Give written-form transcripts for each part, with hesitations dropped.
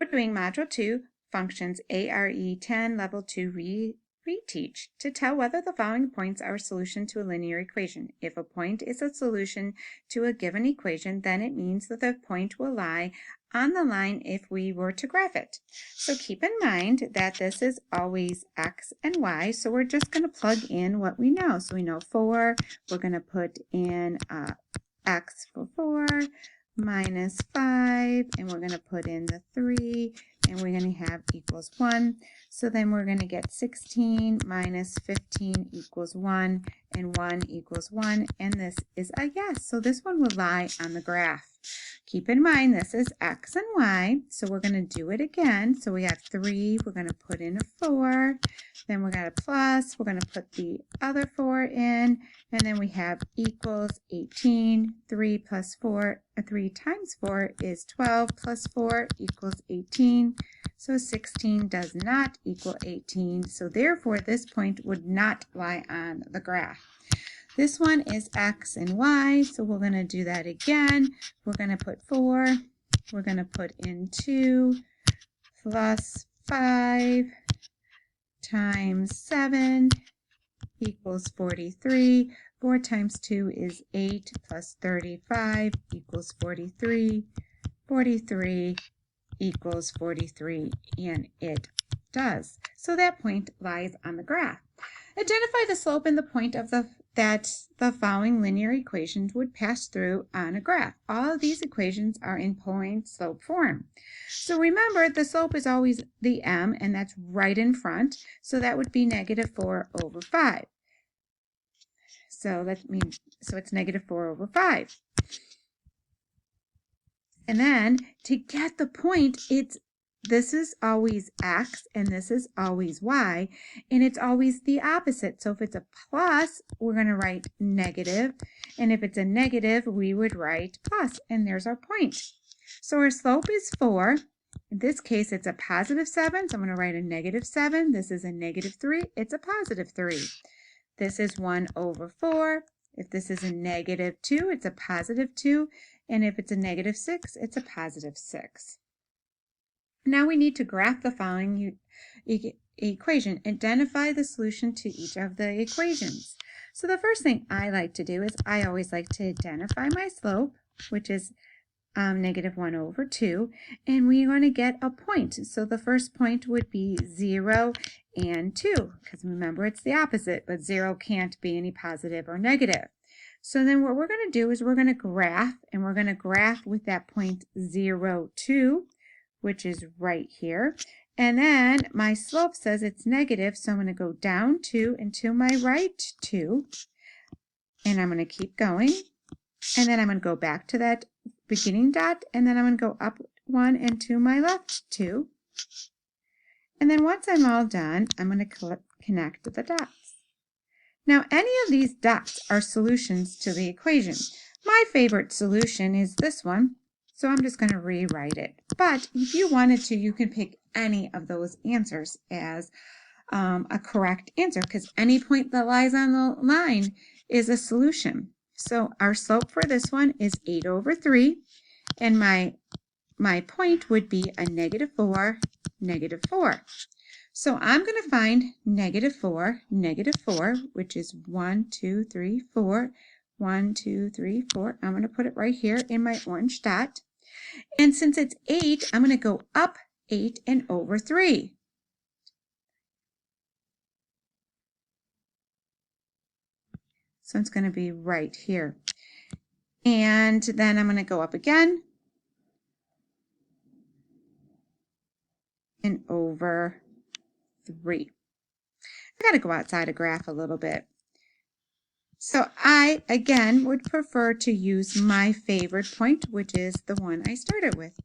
We're doing Module 2, Functions A.REI.10 Level 2 Reteach to tell whether the following points are a solution to a linear equation. If a point is a solution to a given equation, then it means that the point will lie on the line if we were to graph it. So keep in mind that this is always x and y, so we're just going to plug in what we know. So we know 4, we're going to put in x for 4, minus 5, and we're going to put in the 3, and we're going to have equals 1. So then we're going to get 16 minus 15 equals 1, and 1 equals 1, and this is a yes. So this one will lie on the graph. Keep in mind this is x and y, so we're going to do it again. So we have 3, we're going to put in a 4, then we're going to plus, we're going to put the other 4 in, and then we have equals 18, 3 plus 4, 3 times 4 is 12, plus 4 equals 18, so 16 does not equal 18, so therefore this point would not lie on the graph. This one is x and y, so we're going to do that again. We're going to put 4, we're going to put in 2, plus 5 times 7 equals 43. 4 times 2 is 8, plus 35 equals 43. 43 equals 43, and it does. So that point lies on the graph. Identify the slope and the point of that the following linear equations would pass through on a graph. All of these equations are in point-slope form. So remember, the slope is always the m, and that's right in front. So that would be negative 4 over 5. So that means, so it's negative 4 over 5. And then to get the point, this is always x and this is always y, and it's always the opposite. So if it's a plus, we're going to write negative, and if it's a negative, we would write plus, and there's our point. So our slope is 4. In this case, it's a positive 7, so I'm going to write a negative 7. This is a negative 3. It's a positive 3. This is 1 over 4. If this is a negative 2, it's a positive 2. And if it's a negative 6, it's a positive 6. Now we need to graph the following equation. Identify the solution to each of the equations. So the first thing I like to do is I always like to identify my slope, which is negative 1 over 2, and we're going to get a point. So the first point would be 0 and 2, because remember it's the opposite, but 0 can't be any positive or negative. So then what we're going to do is we're going to graph, and we're going to graph with that point 0, 2, which is right here. And then my slope says it's negative, so I'm going to go down 2 and to my right 2, and I'm going to keep going. And then I'm going to go back to that beginning dot, and then I'm going to go up 1 and to my left 2. And then once I'm all done, I'm going to connect the dots. Now, any of these dots are solutions to the equation. My favorite solution is this one, so I'm just going to rewrite it. But if you wanted to, you can pick any of those answers as a correct answer, because any point that lies on the line is a solution. So our slope for this one is 8 over 3, and my point would be a negative 4, negative 4. So I'm going to find negative 4, which is 1, 2, 3, 4, 1, 2, 3, 4. I'm going to put it right here in my orange dot. And since it's 8, I'm going to go up 8 and over 3. So it's going to be right here. And then I'm going to go up again and over 3. I got to go outside a graph a little bit. So I, again, would prefer to use my favorite point, which is the one I started with.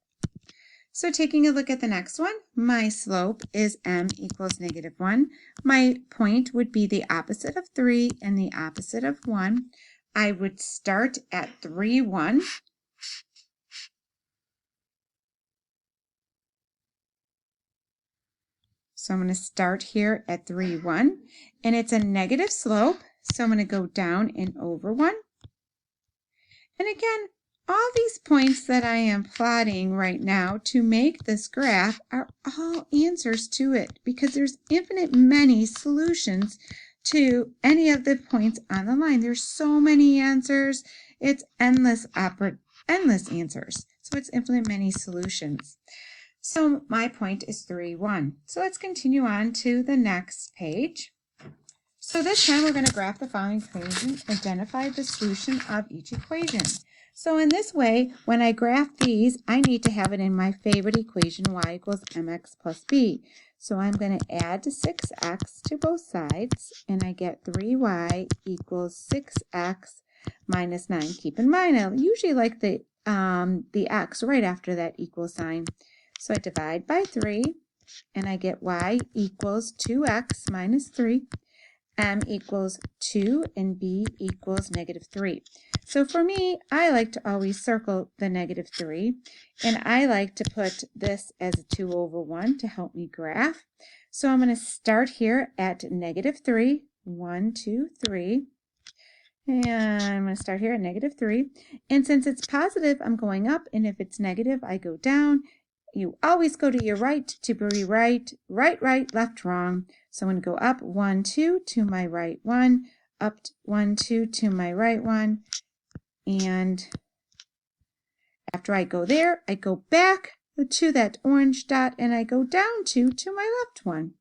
So taking a look at the next one, my slope is m equals negative 1. My point would be the opposite of 3 and the opposite of 1. I would start at 3, 1. So I'm going to start here at 3, 1. And it's a negative slope, so I'm going to go down and over 1. And again, all these points that I am plotting right now to make this graph are all answers to it because there's infinite many solutions to any of the points on the line. There's so many answers. It's endless answers. So it's infinite many solutions. So my point is 3, 1. So let's continue on to the next page. So this time we're going to graph the following equation, identify the solution of each equation. So in this way, when I graph these, I need to have it in my favorite equation, y equals mx plus b. So I'm going to add 6x to both sides, and I get 3y equals 6x minus 9. Keep in mind, I usually like the x right after that equal sign. So I divide by 3, and I get y equals 2x minus 3. M equals 2 and B equals negative 3. So for me, I like to always circle the negative 3, and I like to put this as a 2 over 1 to help me graph. So I'm going to start here at negative 3, 1, 2, 3, and I'm going to start here at negative 3. And since it's positive, I'm going up, and if it's negative, I go down. You always go to your right to be right, right, right, left, wrong. So I'm going to go up 1, 2 to my right 1, up 1, 2 to my right 1, and after I go there, I go back to that orange dot and I go down 2 to my left 1.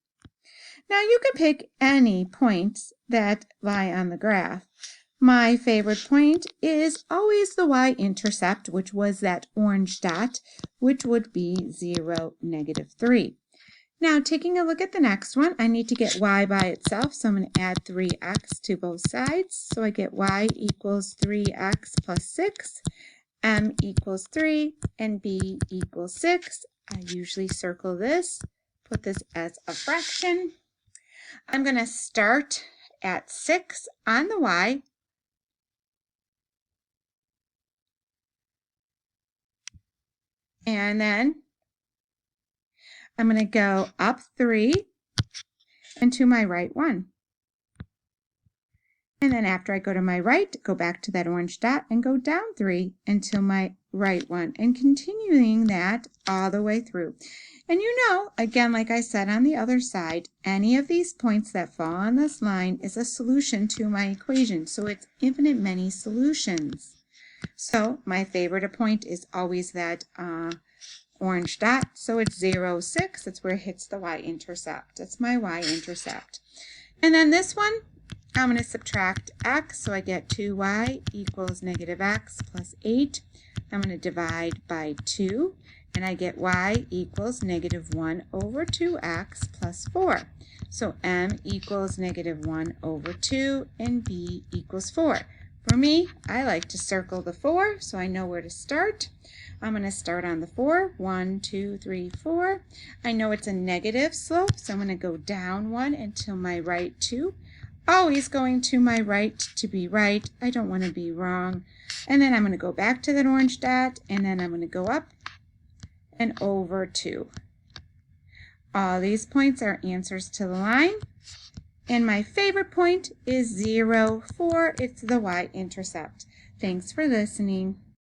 Now you can pick any points that lie on the graph. My favorite point is always the y-intercept, which was that orange dot, which would be 0, negative 3. Now, taking a look at the next one, I need to get y by itself, so I'm going to add 3x to both sides. So I get y equals 3x plus 6, m equals 3, and b equals 6. I usually circle this, put this as a fraction. I'm going to start at 6 on the y, and then I'm going to go up 3 and to my right 1. And then after I go to my right, go back to that orange dot and go down 3 until my right 1, and continuing that all the way through. And you know, again, like I said on the other side, any of these points that fall on this line is a solution to my equation. So it's infinite many solutions. So my favorite point is always that orange dot. So it's 0, 6. That's where it hits the y-intercept. That's my y-intercept. And then this one, I'm going to subtract x, so I get 2y equals negative x plus 8. I'm going to divide by 2, and I get y equals negative 1 over 2x plus 4. So m equals negative 1 over 2, and b equals 4. For me, I like to circle the 4, so I know where to start. I'm going to start on the 4. 1, 2, 3, 4. I know it's a negative slope, so I'm going to go down 1 until my right 2. Always going to my right to be right. I don't want to be wrong. And then I'm going to go back to that orange dot, and then I'm going to go up and over 2. All these points are answers to the line. And my favorite point is 0, 4. It's the y-intercept. Thanks for listening.